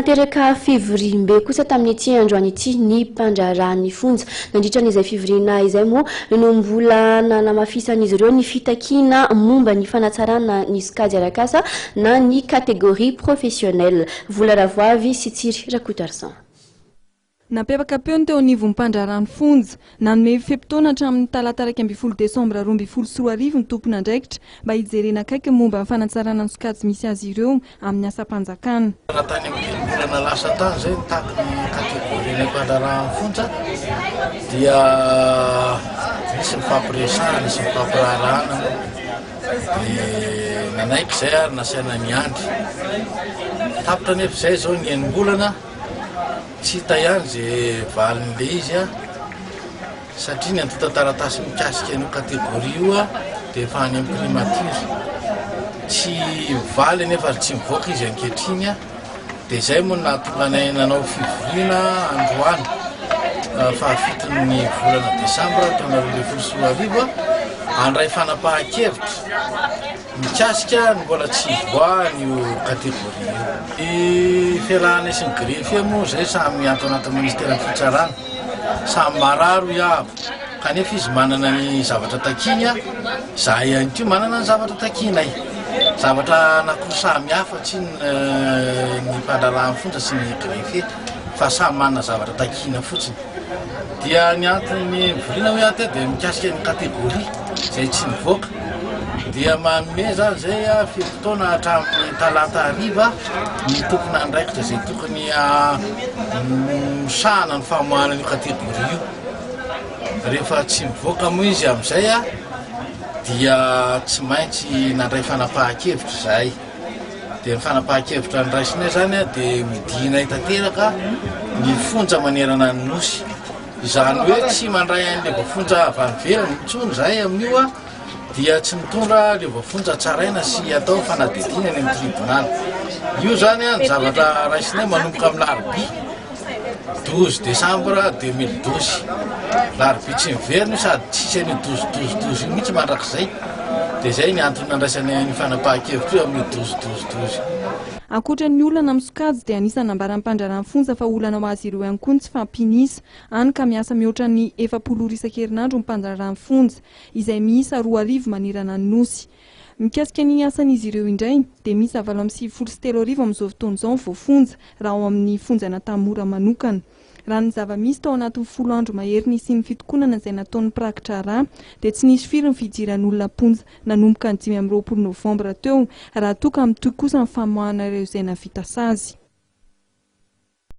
nateraka fivorim-be kosa tamin'ny ety androany ity ny mpandrarany fonja nandritran'izay fivoriana izay moa no mbola nanamafisan'izy ireo ny fitakiana momba ny fanatsarana ny sokajy arakasa na ny kategoria professionnelle. Vola Ravoavy sy Tsiry Rakotarsan. Napepaka peo ny teo anivon'ny mpandrarany fonja nanome fepitona hatramin'ny talata 12 Desambra 2024 ny tompon'andraikitra mba hijerena akaiky momba ny fanatsarana ny sokajy misy azy ireo amin'ny asa-panjakana. Tany amin'ny lasa tany zay nitaky ny kategorian'ny mpandrarany fonja dia misy mifampiresahana, misy mifampirarahana nanaiky zay ary nasaina miandry. Tapitra nefa zay zao ny enim-bolana tsy hita ihany zay valin'le izy satria ny antota taratasy mikasika an'io kategoria io dia efa any amin'ny primature tsy valy nefa tsy mivoaka izy ankehitriny dia zay moa nahatonganay nanao fivoriana androany fahafiton'ny volana Desambra taona 2024 andray fanapahan-kevitra mikasika ny mbola tsy voan'io kategoria io. Fialahana sy ny grefie moa zay samy ato anaty ministera fitsarana samy mararo iavo kanefa izy manana ny zavatra takiny zahay ihany koa manana ny zavatra takinay zavatra anankiroa samy hafa tsy ny mpandrarany fonja sy ny grefie fa samy manana zavatra takina fotsiny. Dia ny antony voriana hoe aty dia mikasika ny kategoria zay tsy nivoaka dia manome zany zay fepitona hatramin'ny talata hariva ny tompon'andraikitra zay tokony misahana ny famoahana ny kategoria io. Rehefa tsy mivoaka moa izy amin'izay dia tsy maintsy nandray fanapahan-kevitra zahay. Dia ny fanapahan-kevitra andraisinay zany dia midinay tanteraka ny fonja manerana ny nosy. Izany hoe tsy mandray an'ilay voafonja avy any ivelany intsony zahay amin'io dia tsy mitondra ilay voafonja tsaraina sy atao fanadidina any amin'ny tribunal. Io zany ny zavatra raisinay manomboka amin'ny larobia 12 Desambra 2012. Larobia tsy miverina sady tsisy any 12 mihitsy mandrakizay. Dia zay ny antony nandraisanay ny fanapahan-kevitra io amin'ny 12. Ankoatra ny olana amin'ny sokajy dia anisany nambaran'ny mpandrarany fonja fa olana ho azy ireo ihany koa ny tsy fampinisa any ka miasa mihoatra ny 700 ora isan-kerinandro ny mpandrarany fonja izay miisa 2,000 manirana ny nosy. Mikasika ny asan'izy ireo indray dia misy 7,7 amin'izao fotoana izao ny voafonja raha ao amin'ny fonjana Tamora manokana. Raha ny zava-misy tao anatin'ny 10 andro mahery nisy ny fitokonana izay nataon'ny prakitra rà dia tsy nisy firy ny fidiran'olona ponja nanomboka ny 5 Novambra teo raha toa ka mitohy kosa ny famoahana ireo izay navita sazy.